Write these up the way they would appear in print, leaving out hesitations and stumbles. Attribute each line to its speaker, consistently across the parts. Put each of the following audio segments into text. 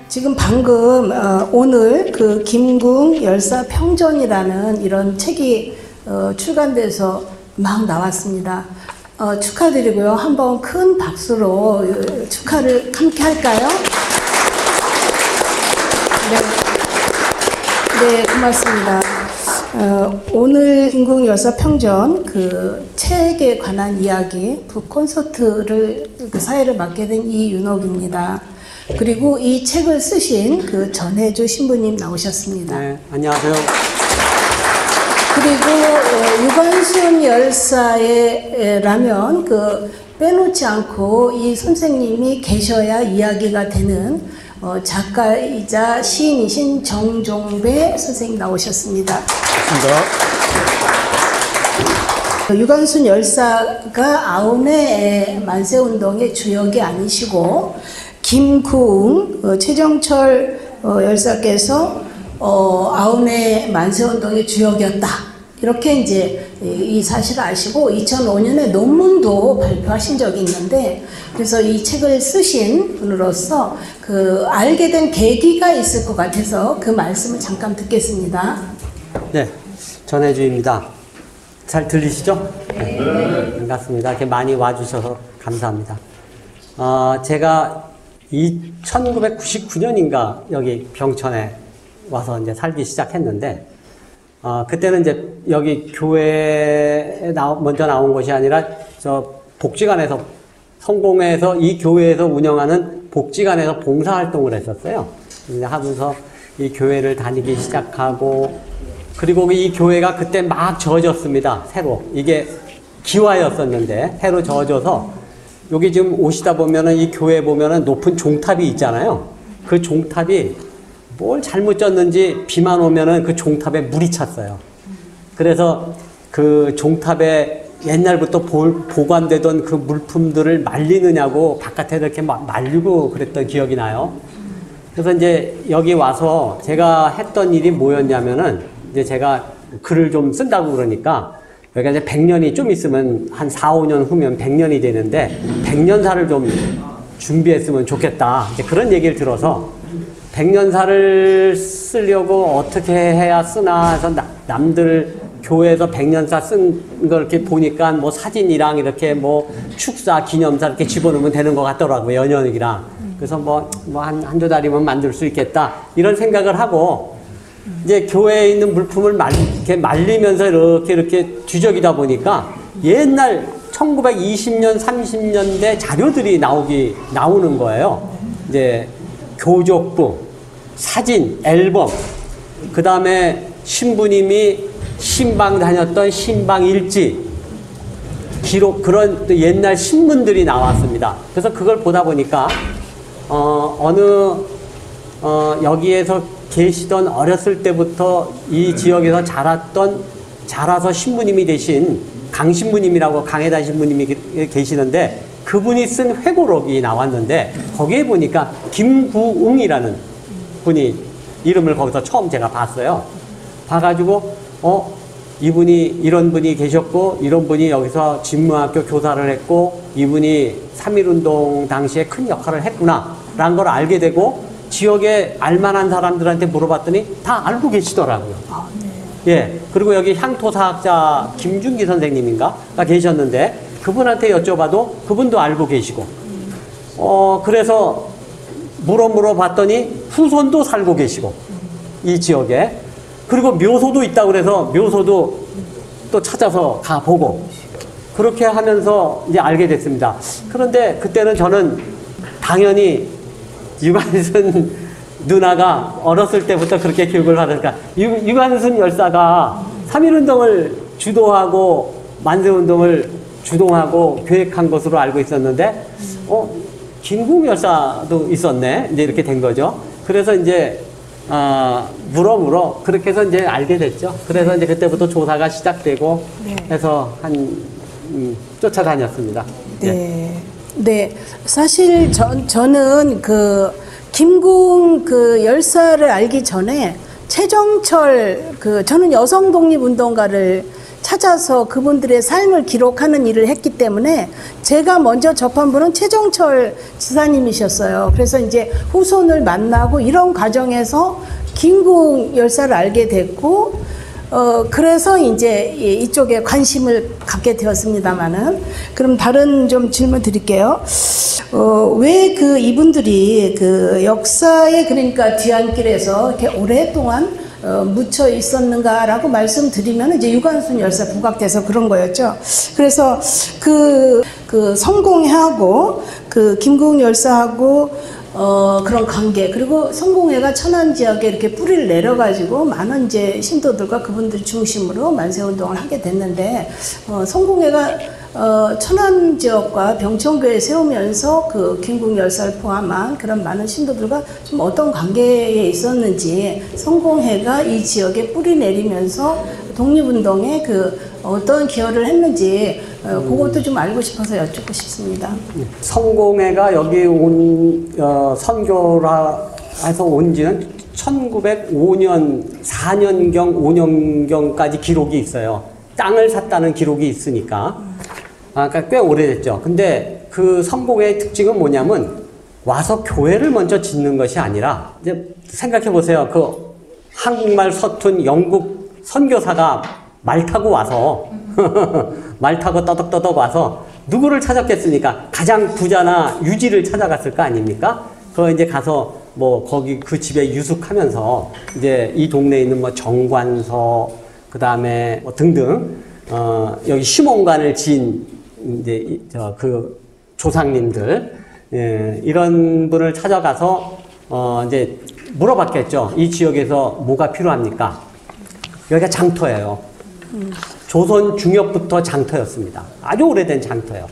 Speaker 1: 지금 방금 오늘 그 김궁 열사 평전이라는 이런 책이 출간돼서 막 나왔습니다. 축하드리고요. 한번 큰 박수로 축하를 함께 할까요? 네, 고맙습니다. 오늘 김궁 열사 평전 그 책에 관한 이야기 북 콘서트를 그 사회를 맡게 된 이윤옥입니다. 그리고 이 책을 쓰신 그 전혜주 신부님 나오셨습니다.
Speaker 2: 네, 안녕하세요.
Speaker 1: 그리고 유관순 열사라면 그 빼놓지 않고 이 선생님이 계셔야 이야기가 되는 작가이자 시인이신 정종배 선생님 나오셨습니다.
Speaker 2: 반갑습니다.
Speaker 1: 유관순 열사가 아우네 만세운동의 주역이 아니시고 김궁 최정철 열사께서 아우네 만세운동의 주역이었다. 이렇게 이제 이 사실을 아시고 2005년에 논문도 발표하신 적이 있는데, 그래서 이 책을 쓰신 분으로서 그 알게 된 계기가 있을 것 같아서 그 말씀을 잠깐 듣겠습니다.
Speaker 2: 네, 전혜주입니다. 잘 들리시죠? 네. 반갑습니다. 이렇게 많이 와주셔서 감사합니다. 제가 1999년인가 여기 병천에 와서 이제 살기 시작했는데, 그때는 이제 여기 교회에 먼저 나온 것이 아니라 저 복지관에서, 성공회에서 이 교회에서 운영하는 복지관에서 봉사활동을 했었어요. 이제 하면서 이 교회를 다니기 시작하고, 그리고 이 교회가 그때 막 저어졌습니다. 새로. 이게 기와였었는데 새로 저어져서 여기 지금 오시다 보면은 이 교회 보면은 높은 종탑이 있잖아요. 그 종탑이 뭘 잘못 졌는지 비만 오면은 그 종탑에 물이 찼어요. 그래서 그 종탑에 옛날부터 보관되던 그 물품들을 말리느냐고 바깥에 이렇게 말리고 그랬던 기억이 나요. 그래서 이제 여기 와서 제가 했던 일이 뭐였냐면은, 이제 제가 글을 좀 쓴다고 그러니까 여기가 이제 100년이 좀 있으면 한 4, 5년 후면 100년이 되는데 100년사를 좀 준비했으면 좋겠다. 이제 그런 얘기를 들어서 100년사를 쓰려고 어떻게 해야 쓰나 해서 남들 교회에서 100년사 쓴 걸 이렇게 보니까 뭐 사진이랑 이렇게 뭐 축사, 기념사 이렇게 집어넣으면 되는 것 같더라고요. 연연이랑. 그래서 한두 달이면 만들 수 있겠다. 이런 생각을 하고 이제 교회에 있는 물품을 이렇게 말리면서 이렇게 뒤적이다 보니까 옛날 1920년, 30년대 자료들이 나오는 거예요. 이제 교족부, 사진, 앨범, 그 다음에 신부님이 신방 다녔던 신방 일지, 기록, 그런 또 옛날 신문들이 나왔습니다. 그래서 그걸 보다 보니까, 여기에서 계시던 어렸을 때부터 이 지역에서 자라서 신부님이 되신 강신부님이라고 강혜단 신부님이 계시는데, 그분이 쓴 회고록이 나왔는데 거기에 보니까 김구응이라는 분이 이름을 거기서 처음 제가 봤어요. 봐가지고 이분이 이런 분이 계셨고 이런 분이 여기서 진무학교 교사를 했고 이분이 3.1운동 당시에 큰 역할을 했구나 라는 걸 알게 되고, 지역에 알만한 사람들한테 물어봤더니 다 알고 계시더라고요. 네. 예. 그리고 여기 향토사학자 김준기 선생님인가가 계셨는데 그분한테 여쭤봐도 그분도 알고 계시고, 그래서 물어봤더니 후손도 살고 계시고, 이 지역에. 그리고 묘소도 있다고 그래서 묘소도 또 찾아서 가보고, 그렇게 하면서 이제 알게 됐습니다. 그런데 그때는 저는 당연히 유관순 누나가 어렸을 때부터 그렇게 교육을 하니까, 유관순 열사가 3.1운동을 주도하고 만세운동을 주동하고 계획한 것으로 알고 있었는데, 김궁 열사도 있었네. 이제 이렇게 된 거죠. 그래서 이제, 그렇게 해서 이제 알게 됐죠. 그래서 이제 그때부터 조사가 시작되고, 네. 해서 쫓아다녔습니다.
Speaker 1: 네. 네. 네. 사실 저는 그 김궁 그 열사를 알기 전에 최정철 저는 여성 독립운동가를 찾아서 그분들의 삶을 기록하는 일을 했기 때문에 제가 먼저 접한 분은 최종철 지사님이셨어요. 그래서 이제 후손을 만나고 이런 과정에서 김궁 열사를 알게 됐고, 그래서 이제 이쪽에 관심을 갖게 되었습니다만은, 그럼 다른 좀 질문 드릴게요. 왜 그 이분들이 그 역사에 그러니까 뒤안길에서 이렇게 오랫동안 묻혀 있었는가라고 말씀드리면 이제 유관순 열사 부각돼서 그런 거였죠. 그래서 그 성공회하고 그 김궁 열사하고 그런 관계, 그리고 성공회가 천안 지역에 이렇게 뿌리를 내려가지고 많은 이제 신도들과 그분들 중심으로 만세운동을 하게 됐는데, 성공회가 천안 지역과 병천교에 세우면서 그 김궁 열사를 포함한 그런 많은 신도들과 좀 어떤 관계에 있었는지, 성공회가 이 지역에 뿌리 내리면서 독립운동에 그 어떤 기여를 했는지, 그것도 좀 알고 싶어서 여쭙고 싶습니다.
Speaker 2: 성공회가 여기 온 선교라 해서 온 지는 1905년 4년경 5년경까지 기록이 있어요. 땅을 샀다는 기록이 있으니까. 그러니까 꽤 오래됐죠. 근데 그 성공회의 특징은 뭐냐면 와서 교회를 먼저 짓는 것이 아니라, 이제 생각해 보세요. 그 한국말 서툰 영국 선교사가 말 타고 와서 말 타고 떠덕떠덕 와서 누구를 찾았겠습니까? 가장 부자나 유지를 찾아갔을 거 아닙니까? 그 이제 가서 뭐 거기 그 집에 유숙하면서 이제 이 동네에 있는 뭐 정관서, 그 다음에 뭐 등등 여기 시몬관을 지은 이제 그 조상님들, 이런 분을 찾아가서 이제 물어봤겠죠. 이 지역에서 뭐가 필요합니까? 여기가 장터예요. 조선 중엽부터 장터였습니다. 아주 오래된 장터예요.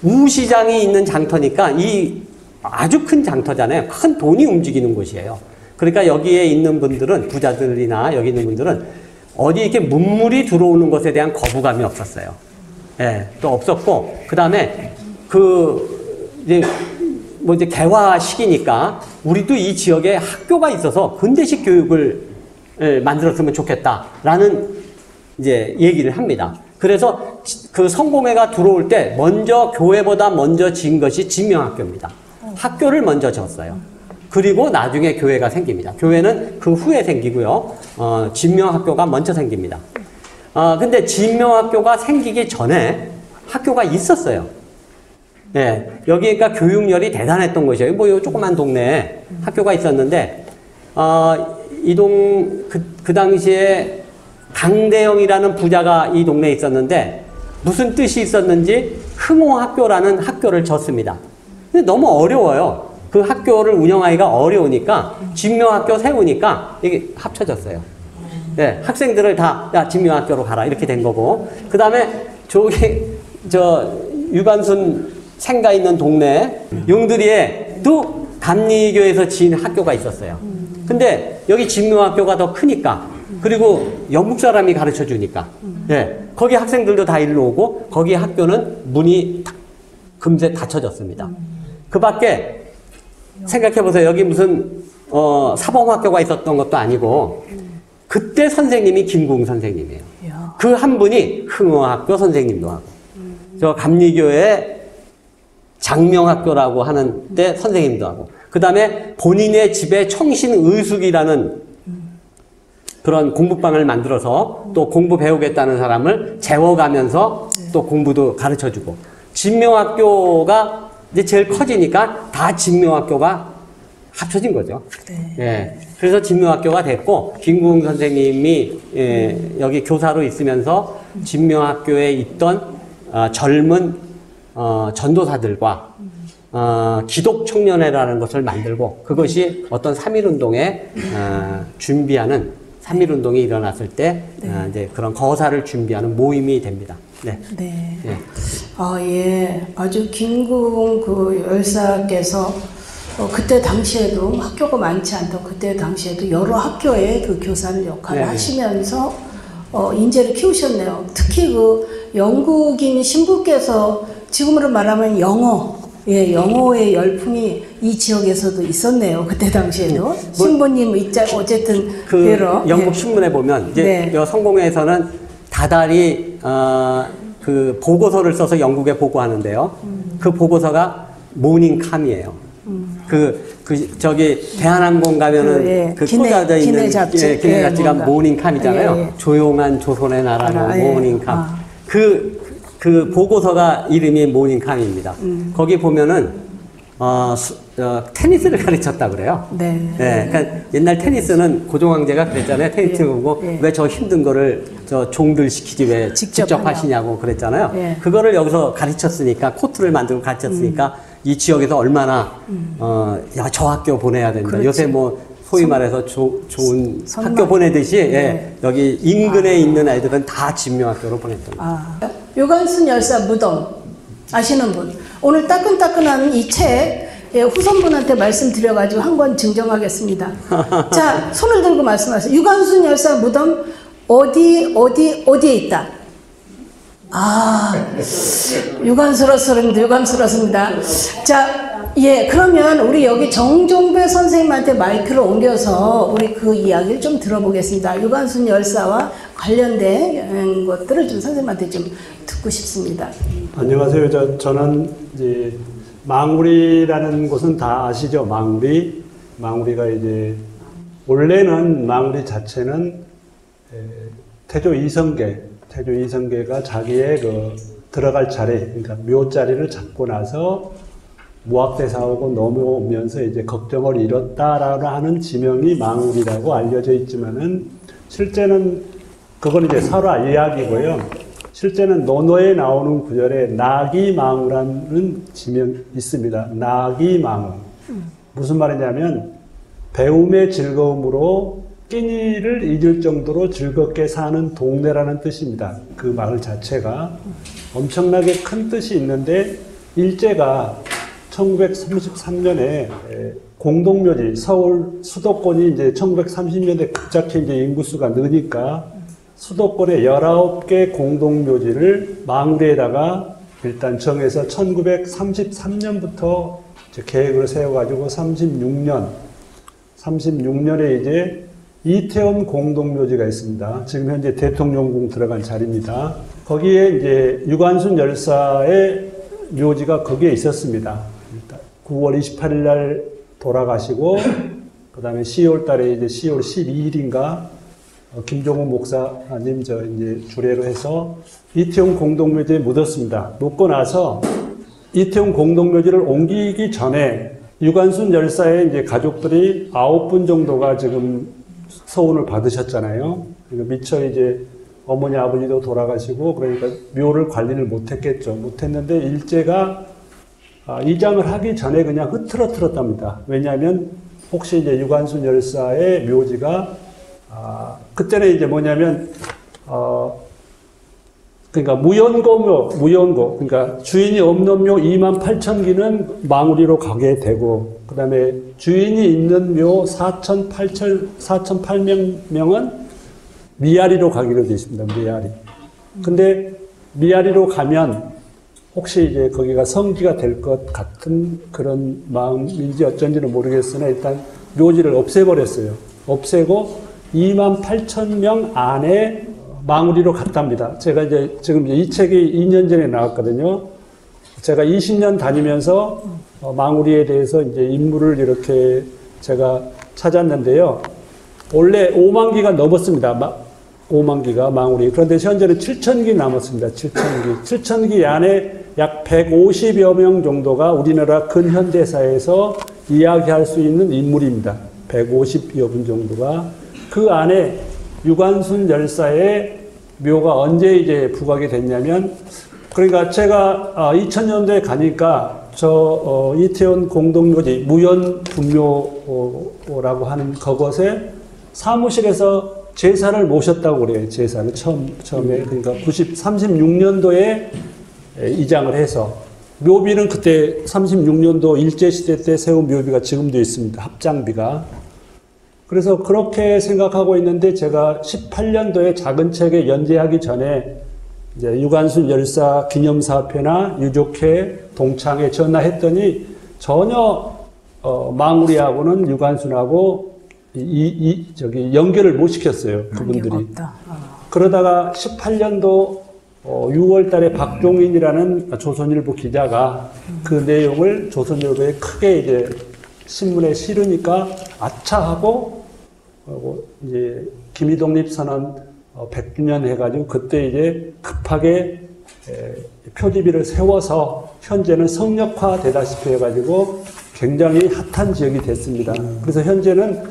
Speaker 2: 우시장이 있는 장터니까 이 아주 큰 장터잖아요. 큰 돈이 움직이는 곳이에요. 그러니까 여기에 있는 분들은, 부자들이나 여기 있는 분들은 어디 이렇게 문물이 들어오는 것에 대한 거부감이 없었어요. 예, 또 없었고, 그 다음에 이제 개화 시기니까 우리도 이 지역에 학교가 있어서 근대식 교육을 만들었으면 좋겠다라는 이제 얘기를 합니다. 그래서 그 성공회가 들어올 때 교회보다 먼저 지은 것이 진명학교입니다. 학교를 먼저 지었어요. 그리고 나중에 교회가 생깁니다. 교회는 그 후에 생기고요. 진명학교가 먼저 생깁니다. 근데 진명학교가 생기기 전에 학교가 있었어요. 예, 여기 그러니까 교육열이 대단했던 곳이에요. 뭐 요 조그만 동네에 학교가 있었는데, 그 당시에 강대영이라는 부자가 이 동네에 있었는데, 무슨 뜻이 있었는지 흥호학교라는 학교를 졌습니다. 근데 너무 어려워요. 그 학교를 운영하기가 어려우니까 진명학교 세우니까 이게 합쳐졌어요. 네, 학생들을 다 야, 진명학교로 가라 이렇게 된 거고, 그 다음에 유관순 생가 있는 동네 용두리에도 감리교에서 지은 학교가 있었어요. 근데 여기 진명학교가 더 크니까, 그리고 영국 사람이 가르쳐 주니까, 거기 학생들도 다 일로 오고, 거기 학교는 문이 금세 닫혀졌습니다. 그 밖에 생각해보세요. 여기 무슨 사범학교가 있었던 것도 아니고, 그때 선생님이 김궁 선생님이에요. 그 한 분이 흥어학교 선생님도 하고, 저 감리교의 장명학교라고 하는데 선생님도 하고, 그 다음에 본인의 집에 청신의숙이라는 그런 공부방을 만들어서 또 공부 배우겠다는 사람을 재워가면서 또 공부도 가르쳐주고, 진명학교가 이제 제일 커지니까 다 진명학교가 합쳐진 거죠. 네. 예. 그래서 진명학교가 됐고, 김궁 선생님이 여기 교사로 있으면서 진명학교에 있던 젊은 전도사들과 기독청년회라는 것을 만들고, 그것이 어떤 3.1운동에 준비하는, 3.1운동이 일어났을 때 이제 그런 거사를 준비하는 모임이 됩니다. 네.
Speaker 1: 네. 네. 예. 아주 김궁 그 열사께서 그때 당시에도 학교가 많지 않던 그때 당시에도 여러 학교에 그 교사를 역할을 하시면서 인재를 키우셨네요. 특히 그 영국인 신부께서 지금으로 말하면 영어의 열풍이 이 지역에서도 있었네요. 그때 당시에도. 신부님 어쨌든
Speaker 2: 그 영국 신문에 보면 이제 성공회에서는 다달이 그 보고서를 써서 영국에 보고하는데요. 그 보고서가 모닝캄이에요. 저기 대한항공 가면은 그 꽂아져 있는
Speaker 1: 기내 잡지,
Speaker 2: 기내 잡지가
Speaker 1: 뭔가.
Speaker 2: 모닝캄이잖아요. 조용한 조선의 나라는 모닝캄. 그 보고서가 이름이 모닝캄입니다. 거기 보면은 테니스를 가르쳤다 그래요.
Speaker 1: 네.
Speaker 2: 네, 그러니까 옛날 테니스는 고종황제가 그랬잖아요. 테니스 보고 왜 저 힘든 거를 저 종들 시키지 왜 직접 하시냐고 그랬잖아요.
Speaker 1: 예.
Speaker 2: 그거를 여기서 가르쳤으니까 코트를 만들고 가르쳤으니까 이 지역에서 얼마나 야, 저 학교 보내야 된다.
Speaker 1: 그렇지.
Speaker 2: 요새 뭐 소위 말해서 좋은
Speaker 1: 선망.
Speaker 2: 학교 보내듯이
Speaker 1: 네.
Speaker 2: 여기 인근에 있는 아이들은 다 진명학교로 보냈던 거예요.
Speaker 1: 유관순 열사 무덤 아시는 분? 오늘 따끈따끈한 이 책 후손분한테 말씀드려가지고 한 권 증정하겠습니다. 자, 손을 들고 말씀하세요. 유관순 열사 무덤 어디에 있다? 유감스럽습니다. 자, 예, 그러면 우리 여기 정종배 선생님한테 마이크를 옮겨서 우리 그 이야기를 좀 들어보겠습니다. 유관순 열사와 관련된 것들을 좀 선생님한테 좀 듣고 싶습니다.
Speaker 3: 안녕하세요. 저는 이제 망우리라는 곳은 다 아시죠? 망우리가 이제 원래는 망우리 자체는 태조 이성계가 자기의 그 들어갈 자리, 그러니까 묘 자리를 잡고 나서 무학대사하고 넘어오면서 이제 걱정을 잃었다라고 하는 지명이 망우리라고 알려져 있지만은 실제는 그건 이제 설화 이야기고요. 실제는 논어에 나오는 구절에 나기망우라는 지명이 있습니다. 나기망우. 무슨 말이냐면 배움의 즐거움으로 끼니를 잊을 정도로 즐겁게 사는 동네라는 뜻입니다. 그 마을 자체가 엄청나게 큰 뜻이 있는데 일제가 1933년에 공동묘지 서울 수도권이 이제 1930년대 급작히 이제 인구수가 느니까 수도권에 19개 공동묘지를 망우리에다가 일단 정해서 1933년부터 계획을 세워가지고 36년에 이제 이태원 공동묘지가 있습니다. 지금 현재 대통령궁 들어간 자리입니다. 거기에 이제 유관순 열사의 묘지가 거기에 있었습니다. 9월 28일 날 돌아가시고, 그 다음에 10월 달에 이제 10월 12일인가, 김종훈 목사님 이제 주례로 해서 이태원 공동묘지에 묻었습니다. 묻고 나서 이태원 공동묘지를 옮기기 전에 유관순 열사의 이제 가족들이 9분 정도가 지금 서운을 받으셨잖아요. 그러니까 미처 이제 어머니 아버지도 돌아가시고 그러니까 묘를 관리를 못했겠죠. 못했는데 일제가 이장을 하기 전에 그냥 흐트러뜨렸답니다. 왜냐하면 혹시 이제 유관순 열사의 묘지가 그때는 이제 뭐냐면 그러니까 무연고, 그러니까 주인이 없는 묘 28,000기는 망우리로 가게 되고, 그 다음에 주인이 있는 묘 4,008명은 미아리로 가기로 되어 있습니다. 미아리. 근데 미아리로 가면 혹시 이제 거기가 성지가 될 것 같은 그런 마음인지 어쩐지는 모르겠으나 일단 묘지를 없애버렸어요. 없애고 28,000명 안에 망우리로 갔답니다. 제가 이제 지금 이 책이 2년 전에 나왔거든요. 제가 20년 다니면서 망우리에 대해서 이제 인물을 이렇게 제가 찾았는데요. 원래 5만 기가 넘었습니다. 5만 기가 망우리. 그런데 현재는 7,000기 남았습니다. 7,000기. 7,000기 안에 약 150여 명 정도가 우리나라 근현대사에서 이야기할 수 있는 인물입니다. 150여 분 정도가. 그 안에 유관순 열사의 묘가 언제 이제 부각이 됐냐면, 그러니까 제가 2000년도에 가니까 이태원 공동묘지 무연분묘라고 하는 그것에 사무실에서 제사를 모셨다고 그래요. 제사를 처음에 그러니까 36년도에 이장을 해서 묘비는 그때 36년도 일제시대 때 세운 묘비가 지금도 있습니다. 합장비가. 그래서 그렇게 생각하고 있는데 제가 18년도에 작은 책에 연재하기 전에 이제 유관순 열사 기념사업회나 유족회 동창회 전화했더니 전혀 망우리하고는 유관순하고 연결을 못 시켰어요. 그분들이. 그러다가 18년도 6월 달에 박종인이라는 조선일보 기자가 그 내용을 조선일보에 크게 이제 신문에 실으니까 아차 하고 이제 김이독립선언 100주년 해가지고 그때 이제 급하게 표지비를 세워서 현재는 성역화 되다시피 해가지고 굉장히 핫한 지역이 됐습니다. 그래서 현재는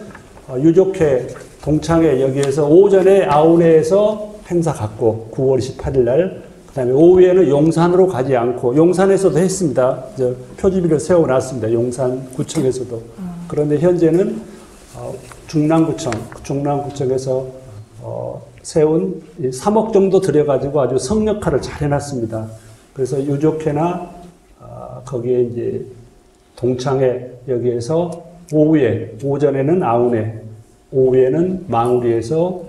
Speaker 3: 유족회 동창회 여기에서 오전에 아우네에서 행사 갖고 9월 28일 날, 그 다음에 오후에는 용산으로 가지 않고 용산에서도 했습니다. 표지비를 세워놨습니다. 용산구청에서도. 그런데 현재는 중랑구청에서 세운 3억 정도 들여가지고 아주 성역화를 잘 해놨습니다. 그래서 유족회나 거기에 이제 동창회 여기에서 오전에는 아우네, 오후에는 망우리에서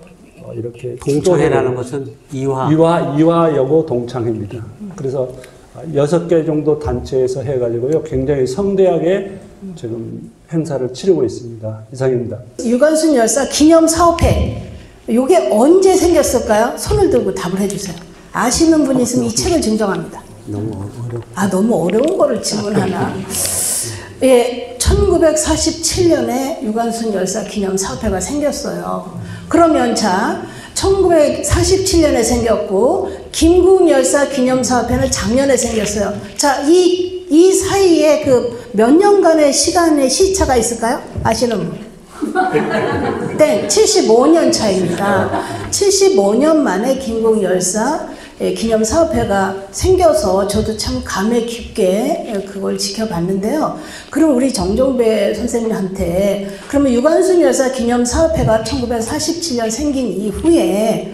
Speaker 3: 이렇게
Speaker 2: 동창회라는 것은
Speaker 3: 이화여고 동창회입니다. 그래서 6개 정도 단체에서 해가지고요, 굉장히 성대하게 지금 행사를 치르고 있습니다. 이상입니다.
Speaker 1: 유관순 열사 기념사업회, 이게 언제 생겼을까요? 손을 들고 답을 해주세요. 아시는 분이 있으면 이 책을 증정합니다. 너무 어려운 거를 질문하나. 예, 1947년에 유관순 열사 기념사업회가 생겼어요. 그러면 자, 1947년에 생겼고 김구은 열사 기념사업회는 작년에 생겼어요. 자, 이 사이에 그 몇 년간의 시간의 시차가 있을까요? 아시는 분? 네, 75년 차입니다. 75년 만에 김구은 열사 기념사업회가 생겨서 저도 참 감회 깊게 그걸 지켜봤는데요. 그럼 우리 정종배 선생님한테, 그러면 유관순 열사 기념사업회가 1947년 생긴 이후에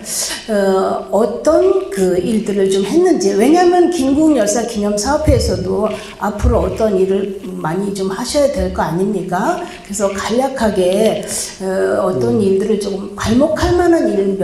Speaker 1: 어떤 그 일들을 좀 했는지, 왜냐하면 김구은 열사 기념사업회에서도 앞으로 어떤 일을 많이 좀 하셔야 될 거 아닙니까? 그래서 간략하게 어떤 일들을 조금 괄목할 만한 일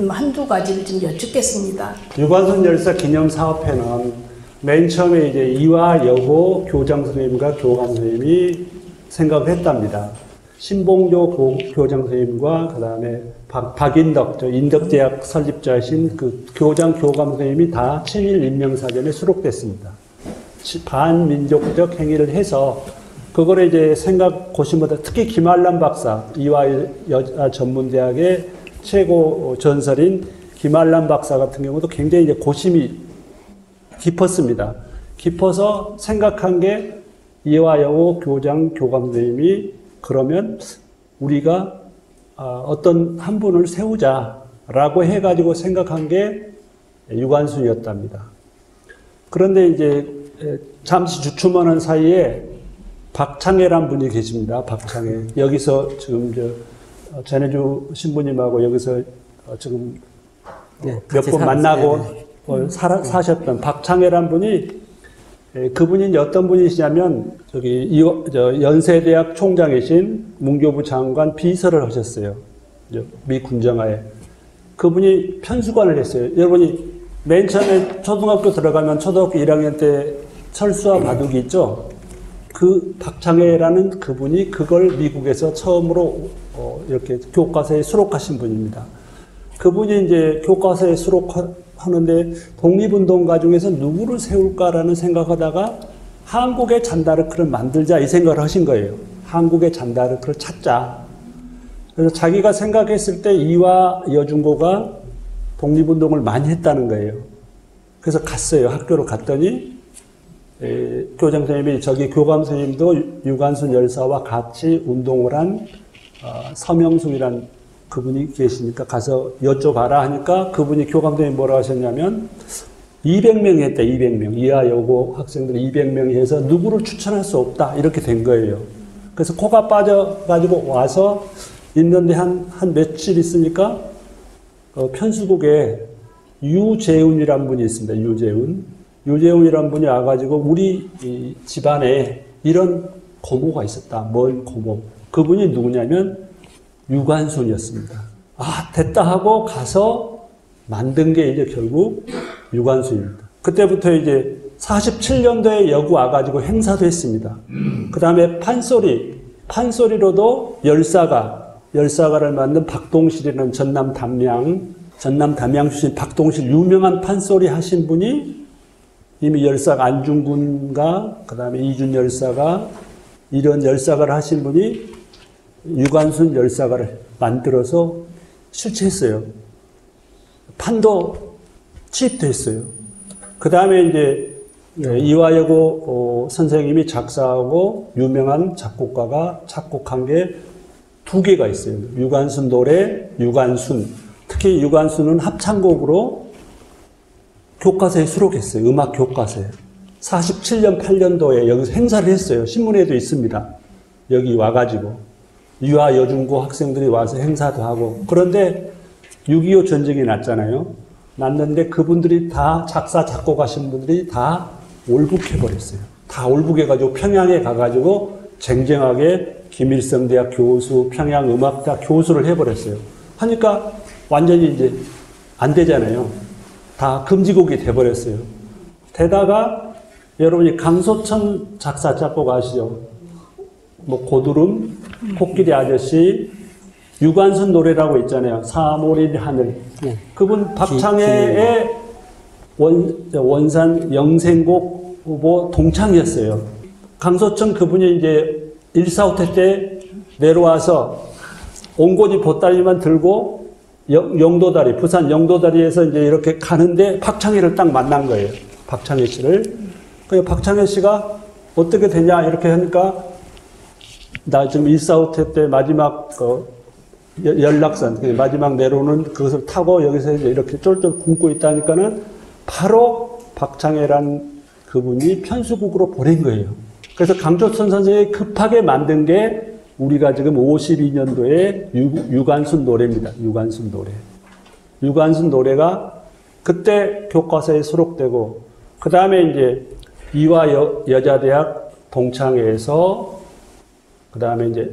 Speaker 1: 한두 가지를 좀 여쭙겠습니다.
Speaker 3: 유관순 열사 기념사업회는 맨 처음에 이제 이화여고 교장 선생님과 교감 선생님이 생각을 했답니다. 신봉조 교장 선생님과 그 다음에 박인덕, 인덕대학 설립자이신 그 교장 교감 선생님이 다 친일 임명사전에 수록됐습니다. 반민족적 행위를 해서 그거를 이제 고심보다 특히 김한란 박사, 이화여자전문대학의 최고 전설인 김한란 박사 같은 경우도 굉장히 이제 고심이 깊었습니다. 깊어서 생각한 게 이화여고 교장 교감 선생님이 그러면 우리가 어떤 한 분을 세우자라고 해가지고 생각한 게 유관순이었답니다. 그런데 이제 잠시 주춤하는 사이에 박창애란 분이 계십니다. 박창애. 여기서 지금 전해주 신부님하고 여기서 지금 몇 번 만나고 사셨던 박창애란 분이, 그분이 어떤 분이시냐면 연세대학 총장이신 문교부 장관 비서를 하셨어요. 미 군정하에. 그분이 편수관을 했어요. 여러분이 맨 처음에 초등학교 들어가면 초등학교 1학년 때 철수와 바둑이 있죠. 그 박창애라는 그분이 그걸 미국에서 처음으로 이렇게 교과서에 수록하신 분입니다. 그분이 이제 교과서에 수록하는데 독립운동가 중에서 누구를 세울까라는 생각하다가 한국의 잔다르크를 만들자 이 생각을 하신 거예요. 한국의 잔다르크를 찾자. 그래서 자기가 생각했을 때 이화 여중고가 독립운동을 많이 했다는 거예요. 그래서 갔어요. 학교로 갔더니 교장 선생님이 저기 교감 선생님도 유관순 열사와 같이 운동을 한 서명숙이란 그분이 계시니까 가서 여쭤봐라 하니까 그분이 교감 선생님이 뭐라고 하셨냐면 200명이 했다. 200명. 이화여고 학생들 200명이 해서 누구를 추천할 수 없다. 이렇게 된 거예요. 그래서 코가 빠져가지고 와서 있는데 한 며칠 있으니까 편수국에 유재훈이란 분이 있습니다. 유재훈이란 분이 와가지고 우리 이 집안에 이런 고모가 있었다. 뭔 고모. 그분이 누구냐면 유관순이었습니다. 됐다 하고 가서 만든 게 이제 결국 유관순입니다. 그때부터 이제 47년도에 여구 와가지고 행사도 했습니다. 그 다음에 판소리로도 열사가를 만든 박동실이라는 전남 담양 전남 담양 출신 박동실 유명한 판소리 하신 분이 이미 열사가 안중근과 그 다음에 이준 열사가 이런 열사가를 하신 분이 유관순 열사가를 만들어서 실체했어요. 판도 취입됐어요. 그 다음에 이제 이화여고 선생님이 작사하고 유명한 작곡가가 작곡한 게 2개가 있어요. 유관순 노래, 유관순. 특히 유관순은 합창곡으로 교과서에 수록했어요. 음악 교과서에. 47년, 8년도에 여기서 행사를 했어요. 신문에도 있습니다. 여기 와가지고. 유아 여중고 학생들이 와서 행사도 하고. 그런데 6.25 전쟁이 났잖아요. 났는데 그분들이 다 작사, 작곡하신 분들이 다 올북해버렸어요. 다 올북해가지고 평양에 가가지고 쟁쟁하게 김일성대학 교수, 평양음악대학 교수를 해버렸어요. 하니까 완전히 이제 안 되잖아요. 다 금지곡이 돼버렸어요. 게다가 여러분이 강소천 작사, 작곡 아시죠? 뭐 고두름, 코끼리 아저씨, 유관순 노래라고 있잖아요. 3월의 하늘. 그분 박창애의 원산 영생곡 후보 동창이었어요. 강소천 그분이 이제 1.4.5태 때 내려와서 옹고지 보따리만 들고 영도다리, 부산 영도다리에서 이제 이렇게 가는데 박창애를 딱 만난 거예요. 박창애 씨를. 그 박창애 씨가 어떻게 되냐 이렇게 하니까 나 지금 1.4.5태 때 마지막 연락선, 마지막 내려오는 그것을 타고 여기서 이제 이렇게 쫄쫄 굶고 있다니까는 바로 박창애란 그분이 편수국으로 보낸 거예요. 그래서 강조천 선생이 급하게 만든 게 우리가 지금 52년도에 유관순 노래입니다. 유관순 노래. 유관순 노래가 그때 교과서에 수록되고, 그 다음에 이제 이화 여자대학 동창회에서, 그 다음에 이제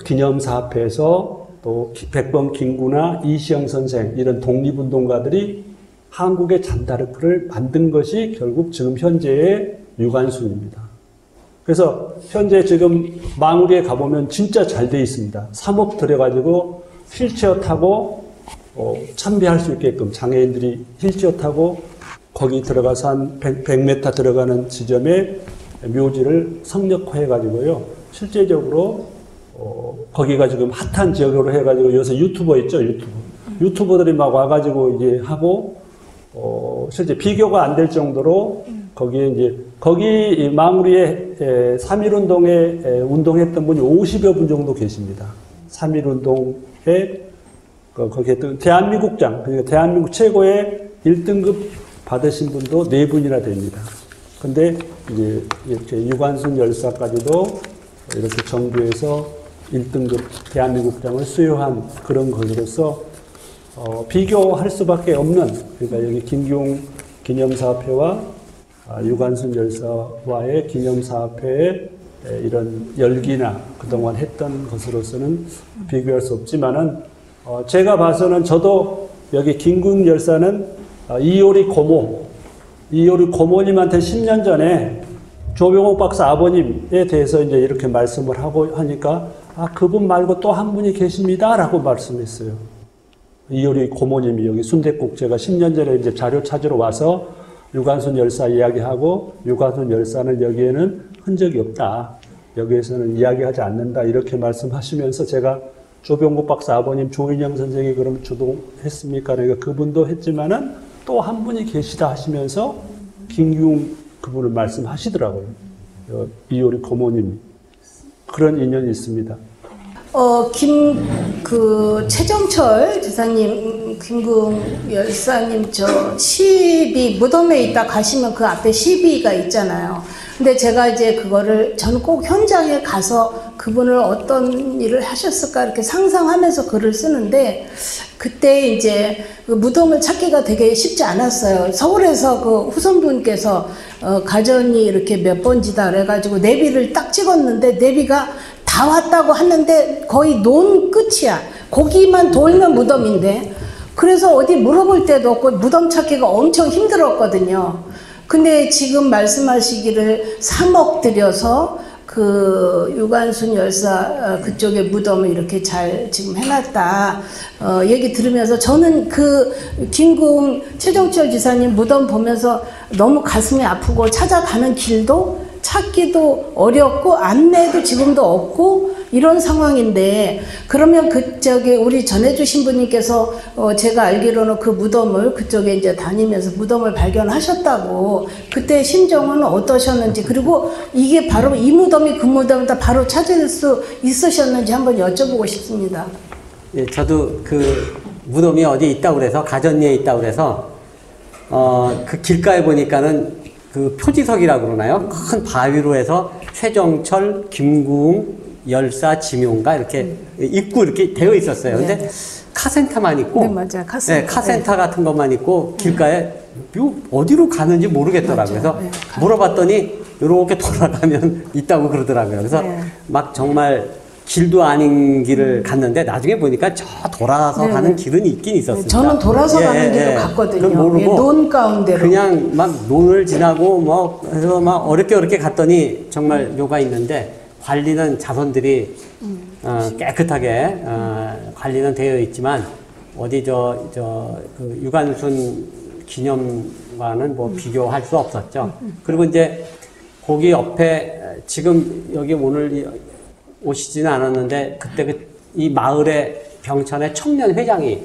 Speaker 3: 기념사업회에서 또 백범 김구나 이시영 선생 이런 독립운동가들이 한국의 잔다르크를 만든 것이 결국 지금 현재의 유관순입니다. 그래서 현재 지금 망우리에 가보면 진짜 잘 돼 있습니다. 3억 들여가지고 휠체어 타고 참배할 수 있게끔 장애인들이 휠체어 타고 거기 들어가서 한 100m 들어가는 지점에 묘지를 성역화해가지고요. 실제적으로 거기가 지금 핫한 지역으로 해가지고 요새 유튜버 있죠, 유튜버들이 막 와가지고 이제 하고 실제 비교가 안 될 정도로 거기에 이제 거기 망우리에 3.1운동에 운동했던 분이 50여 분 정도 계십니다. 3.1운동에 거기에 했던 대한민국장, 그러니까 대한민국 최고의 1등급 받으신 분도 4분이나 됩니다. 근데 이제 이렇게 유관순 열사까지도 이렇게 정부에서 1등급 대한민국장을 수여한 그런 것으로서 비교할 수밖에 없는, 그러니까 여기 김기웅 기념사업회와 유관순 열사와의 기념사업회의 이런 열기나 그동안 했던 것으로서는 비교할 수 없지만은 제가 봐서는 저도 여기 김기웅 열사는 이효리 고모님한테 10년 전에 조병옥 박사 아버님에 대해서 이제 이렇게 말씀을 하고 하니까 그분 말고 또 한 분이 계십니다라고 말씀했어요. 이효리 고모님이 여기 순댓국 제가 10년 전에 이제 자료 찾으러 와서 유관순 열사 이야기하고 유관순 열사는 여기에는 흔적이 없다. 여기에서는 이야기하지 않는다. 이렇게 말씀하시면서 제가 조병국 박사 아버님 조인영 선생이 그럼 주동했습니까? 그러니까 그분도 했지만은 또 한 분이 계시다 하시면서 김기웅 그분을 말씀하시더라고요. 이효리 고모님이. 그런 인연이 있습니다.
Speaker 1: 최정철 지사님, 김궁 열사님, 시비, 무덤에 있다 가시면 그 앞에 시비가 있잖아요. 근데 제가 이제 저는 꼭 현장에 가서 그분을 어떤 일을 하셨을까 이렇게 상상하면서 글을 쓰는데, 그때 이제 그 무덤을 찾기가 되게 쉽지 않았어요. 서울에서 그 후손분께서 가전이 이렇게 몇 번지다 그래가지고 내비를 딱 찍었는데 내비가 다 왔다고 하는데 거의 논 끝이야. 거기만 돌면 무덤인데. 그래서 어디 물어볼 데도 없고 무덤 찾기가 엄청 힘들었거든요. 근데 지금 말씀하시기를 3억 들여서 그 유관순 열사 그쪽에 무덤을 이렇게 잘 지금 해놨다 얘기 들으면서 저는 그 김구웅 최종철 지사님 무덤 보면서 너무 가슴이 아프고 찾아가는 길도 찾기도 어렵고 안내도 지금도 없고 이런 상황인데 그러면 우리 전해주신 분님께서 제가 알기로는 그 무덤을 그쪽에 이제 다니면서 무덤을 발견하셨다고 그때 심정은 어떠셨는지 그리고 이게 바로 이 무덤이 그 무덤이다 바로 찾을 수 있으셨는지 한번 여쭤보고 싶습니다.
Speaker 2: 예, 저도 그 무덤이 어디 있다고 그래서 가전리에 있다고 그래서 그 길가에 보니까는 그 표지석이라고 그러나요? 큰 바위로 해서 최정철, 김구웅, 열사, 지명가 이렇게 입구 이렇게 되어 있었어요. 근데
Speaker 1: 네.
Speaker 2: 카센터만 있고,
Speaker 1: 네, 맞아요. 카센터.
Speaker 2: 네, 카센터 같은 것만 있고 길가에 어디로 가는지 모르겠더라고요.
Speaker 1: 맞아요.
Speaker 2: 그래서
Speaker 1: 네.
Speaker 2: 물어봤더니 이렇게 돌아가면 있다고 그러더라고요. 그래서
Speaker 1: 네.
Speaker 2: 막 정말 길도 아닌 길을 갔는데 나중에 보니까 저 돌아서
Speaker 1: 네.
Speaker 2: 가는 길은 있긴 있었습니다.
Speaker 1: 저는 돌아서 가는 길로 갔거든요.
Speaker 2: 그건 모르고
Speaker 1: 예, 논 가운데로.
Speaker 2: 그냥 막 논을 지나고 뭐 그래서 막 어렵게 갔더니 정말 묘가 있는데 관리는 자손들이 깨끗하게 관리는 되어 있지만 어디 그 유관순 기념관은 뭐 비교할 수 없었죠. 그리고 이제 거기 옆에 지금 여기 오늘 오시지는 않았는데 그때 이 마을에 병천에 청년회장이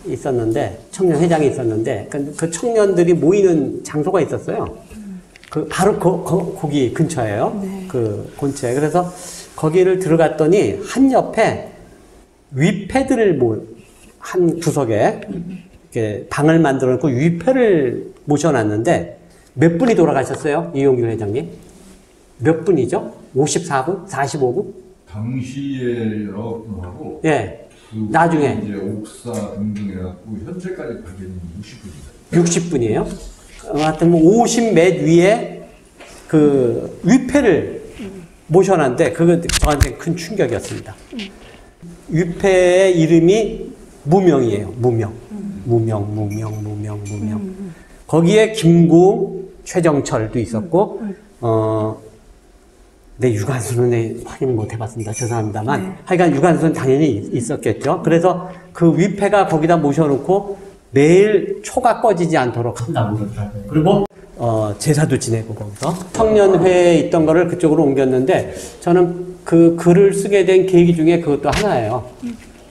Speaker 2: 있었는데 그 청년들이 모이는 장소가 있었어요. 그 바로 거기 근처예요.
Speaker 1: 네.
Speaker 2: 그 근처에. 그래서 거기를 들어갔더니 한 옆에 위패들을 한 구석에 이렇게 방을 만들어 놓고 위패를 모셔놨는데 몇 분이 돌아가셨어요? 이용규 회장님? 몇 분이죠? 54분? 45분?
Speaker 4: 당시에 여러 분하고
Speaker 2: 예.
Speaker 4: 그
Speaker 2: 나중에
Speaker 4: 이제 옥사 등등 해갖고 현재까지 관계는 60분입니다.
Speaker 2: 60분이에요? 하여튼 뭐 50몇 위에 그 위패를 모셔놨는데 그건 저한테 큰 충격이었습니다. 위패의 이름이 무명이에요. 무명. 거기에 김구웅, 최정철도 있었고 네, 유관순은 확인 못 해봤습니다. 죄송합니다만.
Speaker 1: 네.
Speaker 2: 하여간 유관순은 당연히 있었겠죠. 그래서 그 위패가 거기다 모셔놓고 매일 초가 꺼지지 않도록 한다고 그러더라고요. 그리고 제사도 지내고 거기서 청년회에 있던 거를 그쪽으로 옮겼는데 저는 그 글을 쓰게 된 계기 중에 그것도 하나예요.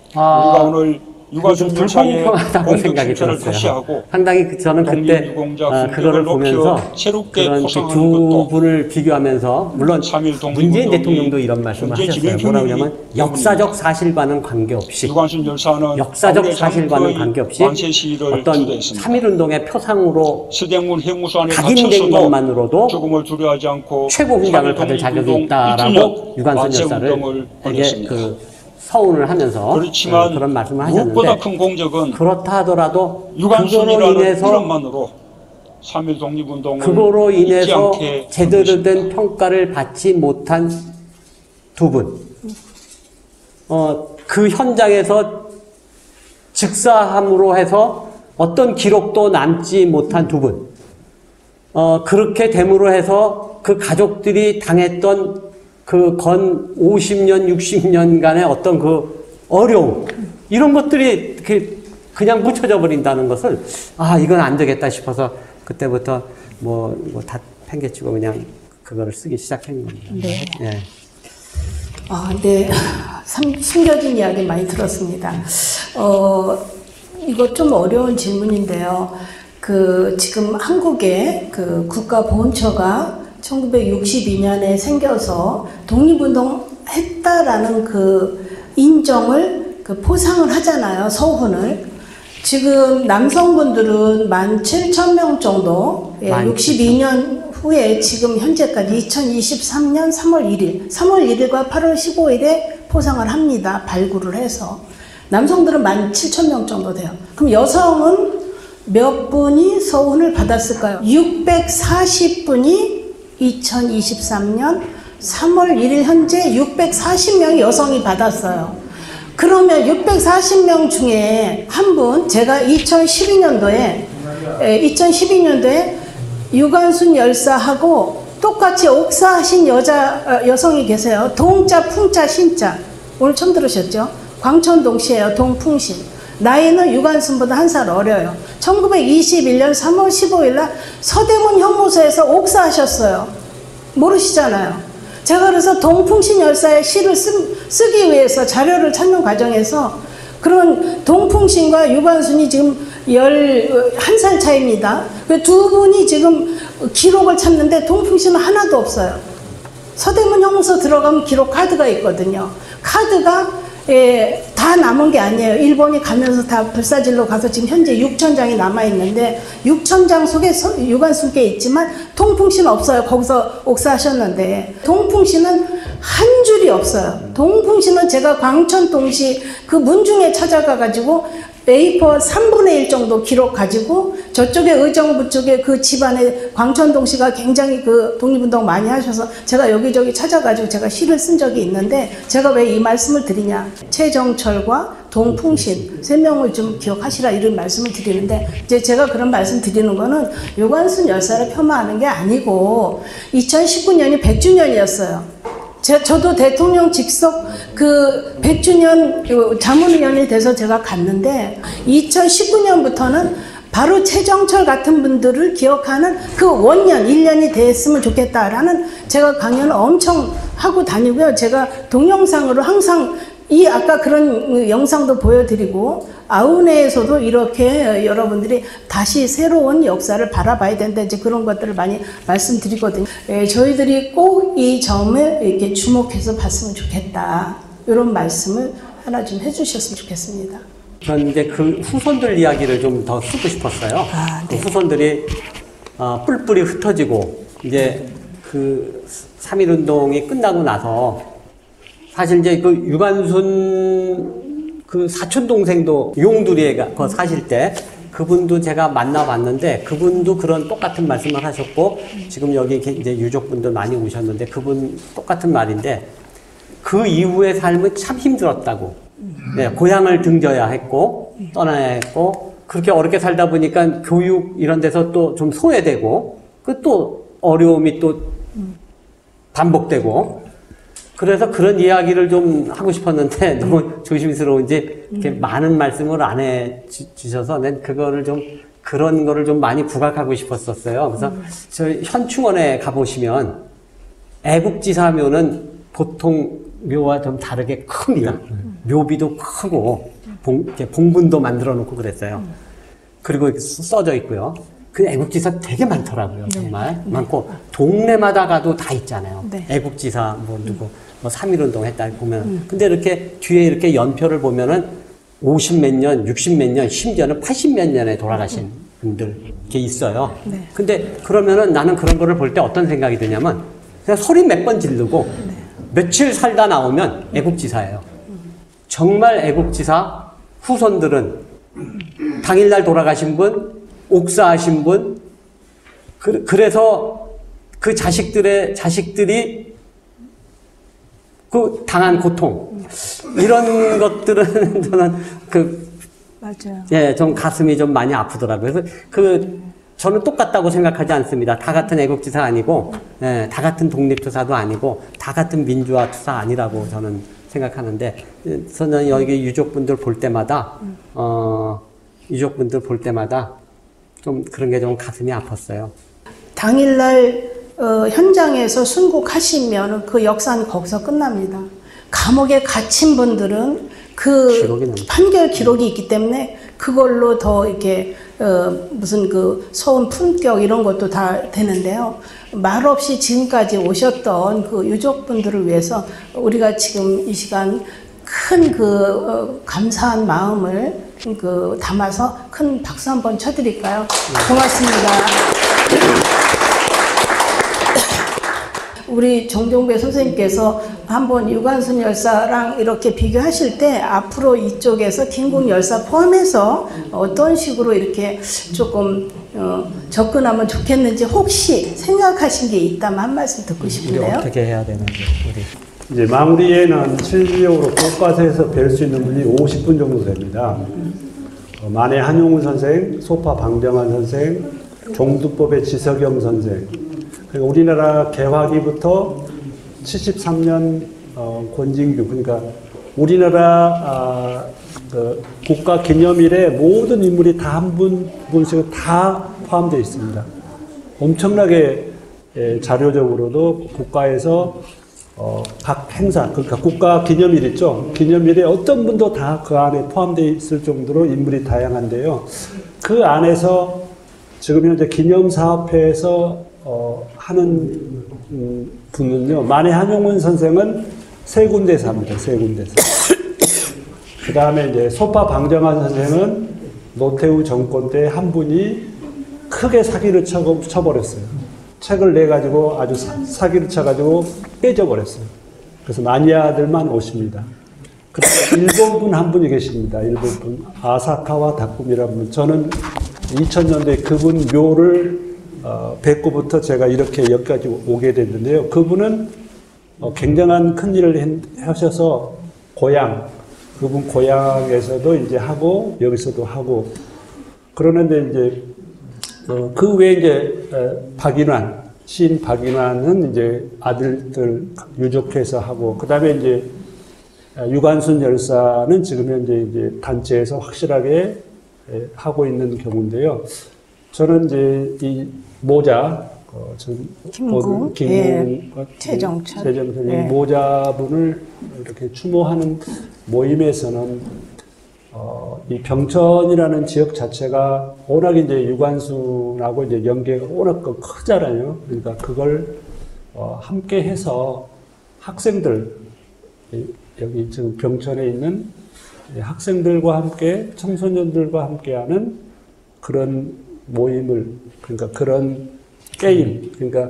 Speaker 5: 우리가 오늘 유관순 열사의
Speaker 2: 불공평하다고 생각이
Speaker 5: 공덕신천을
Speaker 2: 들었어요.
Speaker 5: 거시하고
Speaker 2: 상당히 저는 그때
Speaker 5: 독립유공자
Speaker 2: 그거를 보면서
Speaker 5: 새롭게
Speaker 2: 그런
Speaker 5: 포상하는
Speaker 2: 두
Speaker 5: 것도
Speaker 2: 분을 비교하면서 물론
Speaker 5: 3.1 독립운동이
Speaker 2: 문재인 대통령도 이런 말씀을
Speaker 5: 현재
Speaker 2: 하셨어요.
Speaker 5: 진행
Speaker 2: 뭐라고 하냐면
Speaker 5: 중이기
Speaker 2: 역사적 사실과는 관계없이
Speaker 5: 유관순 열사는
Speaker 2: 역사적 사실과는 관계없이
Speaker 5: 관세 시위를
Speaker 2: 어떤
Speaker 5: 주도했습니다.
Speaker 2: 3.1운동의 표상으로
Speaker 5: 서대문 해무소안에
Speaker 2: 각인된
Speaker 5: 갇혔어도
Speaker 2: 것만으로도
Speaker 5: 죽음을 두려워하지 않고
Speaker 2: 최고 훈장을 받을 자격이 있다라고 유관순 열사를 되게 그 서운을 하면서
Speaker 5: 그렇지만
Speaker 2: 그런 말씀을
Speaker 5: 무엇보다
Speaker 2: 하셨는데
Speaker 5: 큰 공적은
Speaker 2: 그렇다 하더라도 그거로
Speaker 5: 유관순이라는
Speaker 2: 인해서
Speaker 5: 이름만으로 3.1 독립운동을
Speaker 2: 그거로
Speaker 5: 잊지
Speaker 2: 인해서
Speaker 5: 않게
Speaker 2: 제대로 된 평가를 받지 못한 두 분. 그 현장에서 즉사함으로 해서 어떤 기록도 남지 못한 두 분. 그렇게 됨으로 해서 그 가족들이 당했던 그 건 50년, 60년간의 어떤 그 어려움, 이런 것들이 그냥 묻혀져 버린다는 것을, 이건 안 되겠다 싶어서 그때부터 다 팽개치고 그냥 그거를 쓰기 시작한 겁니다.
Speaker 1: 네.
Speaker 2: 예.
Speaker 1: 네. 숨겨진 이야기 많이 들었습니다. 이거 좀 어려운 질문인데요. 지금 한국의 국가보훈처가 1962년에 생겨서 독립운동 했다라는 인정을 포상을 하잖아요. 서훈을. 지금 남성분들은 17,000명 정도, 62년 후에 지금 현재까지 2023년 3월 1일과 8월 15일에 포상을 합니다. 발굴을 해서. 남성들은 17,000명 정도 돼요. 그럼 여성은 몇 분이 서훈을 받았을까요? 640분이 2023년 3월 1일 현재 640명이 여성이 받았어요. 그러면 640명 중에 한 분, 제가 2012년도에 유관순 열사하고 똑같이 옥사하신 여성이 계세요. 동자, 풍자, 신자. 오늘 처음 들으셨죠? 광천동 씨예요. 동풍신. 나이는 유관순보다 1살 어려요. 1921년 3월 15일 날 서대문 형무소에서 옥사하셨어요. 모르시잖아요. 제가 그래서 동풍신 열사의 시를 쓰기 위해서 자료를 찾는 과정에서 그런 동풍신과 유관순이 지금 11살 차이입니다. 그 두 분이 지금 기록을 찾는데 동풍신은 하나도 없어요. 서대문 형무소 들어가면 기록 카드가 있거든요. 카드가 다 남은 게 아니에요. 일본이 가면서 다 불사질로 가서 지금 현재 6,000장이 남아있는데 6,000장 속에 유관순 게 있지만 동풍신은 없어요. 거기서 옥사하셨는데 동풍신은 한 줄이 없어요. 동풍신은 제가 광천동시 그 문중에 찾아가가지고 A4 3분의 1 정도 기록 가지고 저쪽에 의정부 쪽에 그 집안에 광천동시가 굉장히 그 독립운동 많이 하셔서 제가 여기저기 찾아가지고 제가 시를 쓴 적이 있는데 제가 왜 이 말씀을 드리냐. 최정철과 동풍신 세 명을 좀 기억하시라 이런 말씀을 드리는데 이제 제가 그런 말씀 드리는 거는 유관순 열사를 폄하하는 게 아니고 2019년이 100주년이었어요. 저도 대통령 직속 그 100주년 자문위원이 돼서 제가 갔는데 2019년부터는 바로 최정철 같은 분들을 기억하는 그 원년 1년이 됐으면 좋겠다라는 제가 강연을 엄청 하고 다니고요. 제가 동영상으로 항상 이 아까 그런 영상도 보여드리고 아우네에서도 이렇게 여러분들이 다시 새로운 역사를 바라봐야 된다 이제 그런 것들을 많이 말씀드리거든요. 저희들이 꼭 이 점을 이렇게 주목해서 봤으면 좋겠다 이런 말씀을 하나 좀 해주셨으면 좋겠습니다.
Speaker 2: 저는 이제 그 후손들 이야기를 좀 더 쓰고 싶었어요.
Speaker 1: 네.
Speaker 2: 그 후손들이 뿔뿔이 흩어지고 이제 그 3.1운동이 끝나고 나서 사실 이제 그 유관순 그 사촌 동생도 용두리에 거 사실 때 그분도 제가 만나봤는데 그분도 그런 똑같은 말씀을 하셨고 지금 여기 이제 유족분들 많이 오셨는데 그분 똑같은 말인데 그 이후의 삶은 참 힘들었다고. 네, 고향을 등져야 했고 떠나야 했고 그렇게 어렵게 살다 보니까 교육 이런 데서 또 좀 소외되고 그 또 어려움이 또 반복되고 그래서 그런 이야기를 좀 하고 싶었는데 너무 조심스러운지 이렇게 많은 말씀을 안 해 주셔서 난 그거를 좀 그런 거를 좀 많이 부각하고 싶었었어요. 그래서 저희 현충원에 가보시면 애국지사묘는 보통 묘와 좀 다르게 큽니다. 묘비도 크고 이렇게 봉분도 만들어 놓고 그랬어요. 그리고 이렇게 써져 있고요. 그 애국지사 되게 많더라고요. 정말 많고 동네마다 가도 다 있잖아요.
Speaker 1: 네.
Speaker 2: 애국지사 뭐 누구 뭐 3.1운동 했다 보면 근데 이렇게 뒤에 이렇게 연표를 보면은 50몇 년, 60몇 년, 심지어는 80몇 년에 돌아가신 분들 이렇게 있어요.
Speaker 1: 네.
Speaker 2: 근데 그러면은 나는 그런 거를 볼 때 어떤 생각이 드냐면 그냥 소리 몇 번 지르고 며칠 살다 나오면 애국지사예요. 정말 애국지사 후손들은 당일날 돌아가신 분, 옥사하신 분, 그래서 그 자식들이 그 당한 고통, 이런 것들은 저는
Speaker 1: 맞아요.
Speaker 2: 예, 좀 가슴이 좀 많이 아프더라고요. 그래서 저는 똑같다고 생각하지 않습니다. 다 같은 애국지사 아니고, 예, 다 같은 독립투사도 아니고, 다 같은 민주화 투사 아니라고 저는 생각하는데, 저는 여기 유족분들 볼 때마다, 유족분들 볼 때마다 좀 그런 게 좀 가슴이 아팠어요.
Speaker 1: 당일날 현장에서 순국하시면 그 역사는 거기서 끝납니다. 감옥에 갇힌 분들은 그 판결 기록이 있기 때문에 그걸로 더 이렇게 무슨 그 소원 품격 이런 것도 다 되는데요. 말없이 지금까지 오셨던 그 유족분들을 위해서 우리가 지금 이 시간 큰 감사한 마음을 담아서 큰 박수 한번 쳐드릴까요? 고맙습니다. 우리 정종배 선생님께서 한번 유관순 열사랑 이렇게 비교하실 때 앞으로 이쪽에서 김국 열사 포함해서 어떤 식으로 이렇게 조금 접근하면 좋겠는지 혹시 생각하신 게 있다면 한 말씀 듣고 싶은데요.
Speaker 2: 어떻게 해야 되는지 우리.
Speaker 3: 이제 마무리에는 실질적으로 교과서에서 뵐 수 있는 분이 50분 정도 됩니다. 만해 한용운 선생, 소파 방병환 선생, 종두법의 지석영 선생, 그러니까 우리나라 개화기부터 73년 권진규, 그러니까 우리나라 그 국가 기념일에 모든 인물이 다 한 분씩 다 포함되어 있습니다. 엄청나게 자료적으로도 국가에서 각 행사, 그러니까 국가 기념일 있죠. 기념일에 어떤 분도 다 그 안에 포함되어 있을 정도로 인물이 다양한데요. 그 안에서 지금 현재 기념사업회에서 하는 분은요. 만해 한용운 선생은 세 군데서 합니다. 세 군데서. 그 다음에 이제 소파 방정환 선생은 노태우 정권 때 한 분이 크게 사기를 쳐버렸어요. 책을 내가지고 아주 사기를 쳐가지고 빼져버렸어요. 그래서 마니아들만 오십니다. 그 다음에 일본 분 한 분이 계십니다. 일본 분. 아사카와 다쿠미라는 분. 저는 2000년대 그분 묘를 뵙고부터 제가 이렇게 여기까지 오게 됐는데요. 그분은 굉장한 큰 일을 하셔서 그분 고향에서도 이제 하고 여기서도 하고 그러는데 이제 그 외에 이제 박인환 시인 박인환은 이제 아들들 유족해서 하고 그 다음에 이제 유관순 열사는 지금 현재 이제 단체에서 확실하게 하고 있는 경우인데요. 저는 이제 이 모자
Speaker 1: 김궁, 최정철
Speaker 3: 이 모자분을 이렇게 추모하는 모임에서는 이 병천이라는 지역 자체가 워낙 이제 유관순하고 이제 연계가 워낙 크잖아요. 그러니까 그걸 함께 해서 학생들 여기 지금 병천에 있는 학생들과 함께 청소년들과 함께하는 그런 모임을 그러니까 그런 게임 그러니까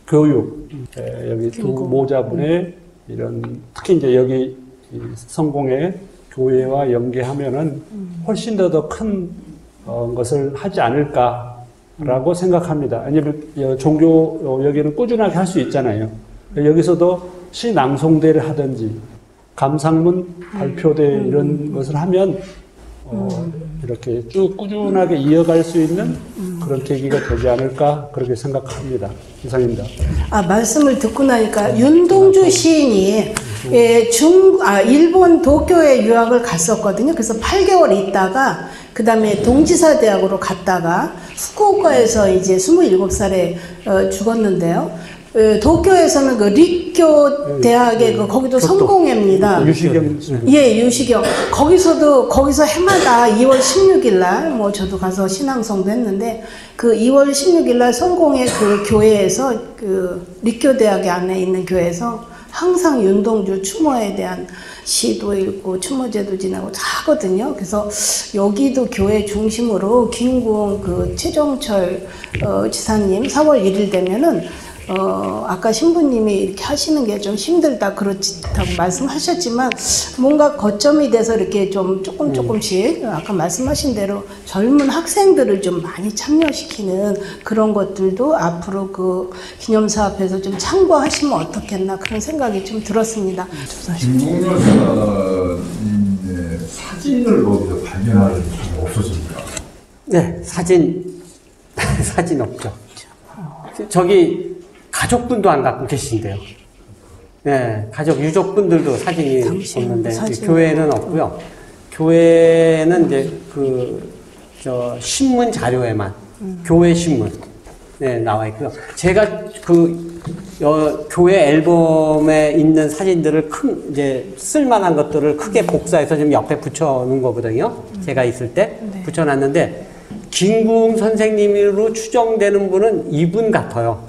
Speaker 3: 교육 여기 두 모자분의 이런 특히 이제 여기 성공의 교회와 연계하면은 훨씬 더 큰 것을 하지 않을까라고 생각합니다. 왜냐하면 종교 여기는 꾸준하게 할 수 있잖아요. 여기서도 시 낭송대를 하든지 감상문 발표대 이런 것을 하면 이렇게 쭉 꾸준하게 이어갈 수 있는 그런 계기가 되지 않을까 그렇게 생각합니다. 이상입니다.
Speaker 1: 말씀을 듣고 나니까 윤동주 시인이 일본 도쿄에 유학을 갔었거든요. 그래서 8개월 있다가 그 다음에 동지사 대학으로 갔다가 후쿠오카에서 이제 27살에 죽었는데요. 도쿄에서는 그 립교 대학의 거기도 성공회입니다.
Speaker 3: 유시경.
Speaker 1: 예, 유시경. 거기서 해마다 2월 16일 날, 저도 가서 신앙송도 했는데, 그 2월 16일 날 성공회 그 교회에서, 그 립교 대학의 안에 있는 교회에서 항상 윤동주 추모에 대한 시도 읽고 추모제도 지내고 다 하거든요. 그래서 여기도 교회 중심으로 김궁 그 최정철 지사님 4월 1일 되면은 아까 신부님이 이렇게 하시는 게 좀 힘들다 그렇다고 말씀하셨지만 뭔가 거점이 돼서 이렇게 좀 조금씩 아까 말씀하신 대로 젊은 학생들을 좀 많이 참여시키는 그런 것들도 앞으로 그 기념사업에서 좀 참고하시면 어떻겠나 그런 생각이 좀 들었습니다.
Speaker 4: 김궁 여사님의 사진을 거기서 발견할 일이 없었습니까?
Speaker 2: 네, 사진 없죠. 저기 가족분도 안 갖고 계신데요. 네, 유족분들도 사진이 없는데, 교회는 없고요. 교회는 이제 신문 자료에만, 교회 신문, 네, 나와 있고요. 제가 교회 앨범에 있는 사진들을 이제 쓸만한 것들을 크게 복사해서 좀 옆에 붙여놓은 거거든요. 제가 있을 때 붙여놨는데, 김궁 선생님으로 추정되는 분은 이분 같아요.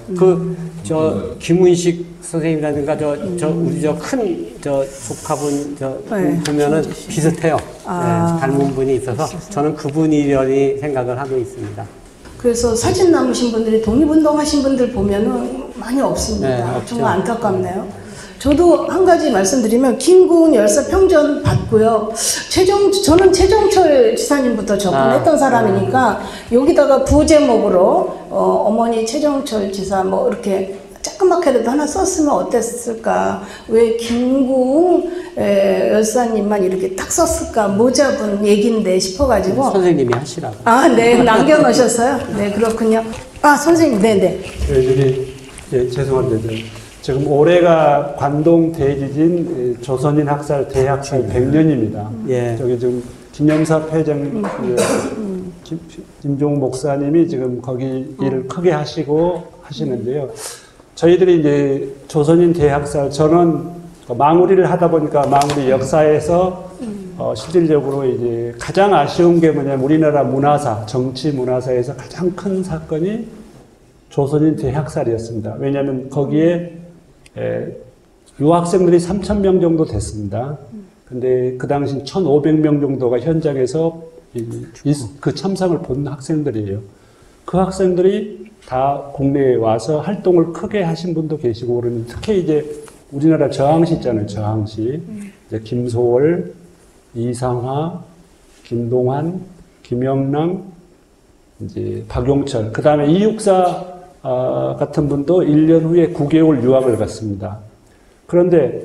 Speaker 2: 김은식 선생님이라든가 우리 큰 조카분 보면은 비슷해요. 네, 닮은 분이 있어서 저는 그분이려니 생각을 하고 있습니다.
Speaker 1: 그래서 사진 남으신 분들이 독립운동 하신 분들 보면은 많이 없습니다.
Speaker 2: 네,
Speaker 1: 정말 안타깝네요. 저도 한 가지 말씀드리면 김궁 열사 평전 봤고요. 저는 최정철 지사님부터 접근했던 사람이니까 여기다가 부제목으로 어머니 최정철 지사 이렇게 조그맣게라도 하나 썼으면 어땠을까? 왜 김궁 열사님만 이렇게 딱 썼을까? 모자분 얘기인데 싶어가지고
Speaker 2: 선생님이 하시라고.
Speaker 1: 네, 남겨놓으셨어요? 네, 그렇군요. 선생님, 네네.
Speaker 3: 여기 예, 죄송합니다. 지금 올해가 관동 대지진 조선인 학살 대학살 100년입니다.
Speaker 2: 예.
Speaker 3: 저기 지금 김영사 회장 김종욱 목사님이 지금 거기 일을 크게 하시는데요. 저희들이 이제 조선인 대학살, 저는 마무리를 하다 보니까 마무리 역사에서 실질적으로 이제 가장 아쉬운 게 뭐냐면 우리나라 문화사, 정치 문화사에서 가장 큰 사건이 조선인 대학살이었습니다. 왜냐하면 거기에 유학생들이 3,000명 정도 됐습니다. 근데 그 당시 1,500명 정도가 현장에서 그 참상을 본 학생들이에요. 그 학생들이 다 국내에 와서 활동을 크게 하신 분도 계시고, 그러면 특히 이제 우리나라 저항시 있잖아요. 저항시. 이제 김소월, 이상화, 김동환, 김영랑, 이제 박용철. 그 다음에 이육사 같은 분도 1년 후에 9개월 유학을 갔습니다. 그런데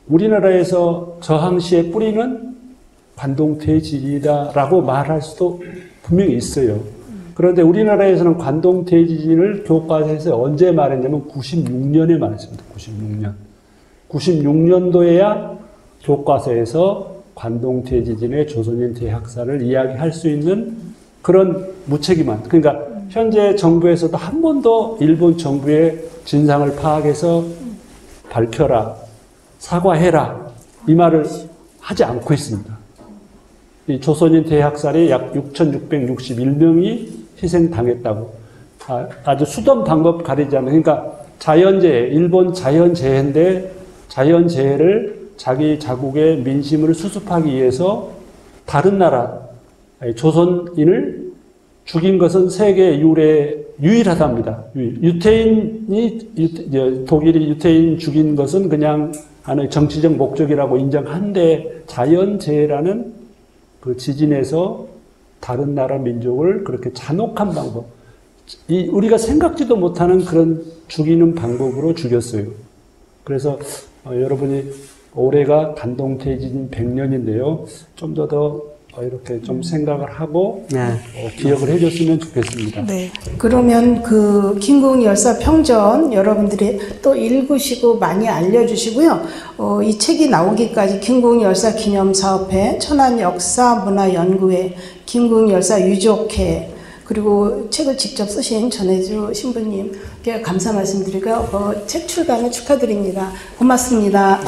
Speaker 3: 우리나라에서 저항시의 뿌리는 관동 대지진이다라고 말할 수도 분명히 있어요. 그런데 우리나라에서는 관동 대지진을 교과서에서 언제 말했냐면 96년에 말했습니다. 96년. 96년도에야 교과서에서 관동 대지진의 조선인 대학살을 이야기할 수 있는 그런 무책임한, 그러니까 현재 정부에서도 한 번도 일본 정부의 진상을 파악해서 밝혀라, 사과해라, 이 말을 하지 않고 있습니다. 이 조선인 대학살이 약 6,661명이 희생당했다고. 아주 수단 방법 가리지 않는, 그러니까 자연재해, 일본 자연재해인데 자연재해를 자기 자국의 민심을 수습하기 위해서 다른 나라, 조선인을 죽인 것은 세계 유일하답니다. 독일이 유태인 죽인 것은 그냥 하나의 정치적 목적이라고 인정한데, 자연재해라는 그 지진에서 다른 나라 민족을 그렇게 잔혹한 방법, 우리가 생각지도 못하는 그런 죽이는 방법으로 죽였어요. 그래서 여러분이 올해가 관동 대지진 100년인데요. 좀 더 이렇게 좀 생각을 하고 기억을 해줬으면 좋겠습니다.
Speaker 1: 네. 그러면 그 김궁 열사 평전 여러분들이 또 읽으시고 많이 알려주시고요. 이 책이 나오기까지 김궁 열사 기념사업회, 천안역사문화연구회, 김궁 열사 유족회, 그리고 책을 직접 쓰신 전혜주 신부님께 감사 말씀드리고 책 출간을 축하드립니다. 고맙습니다.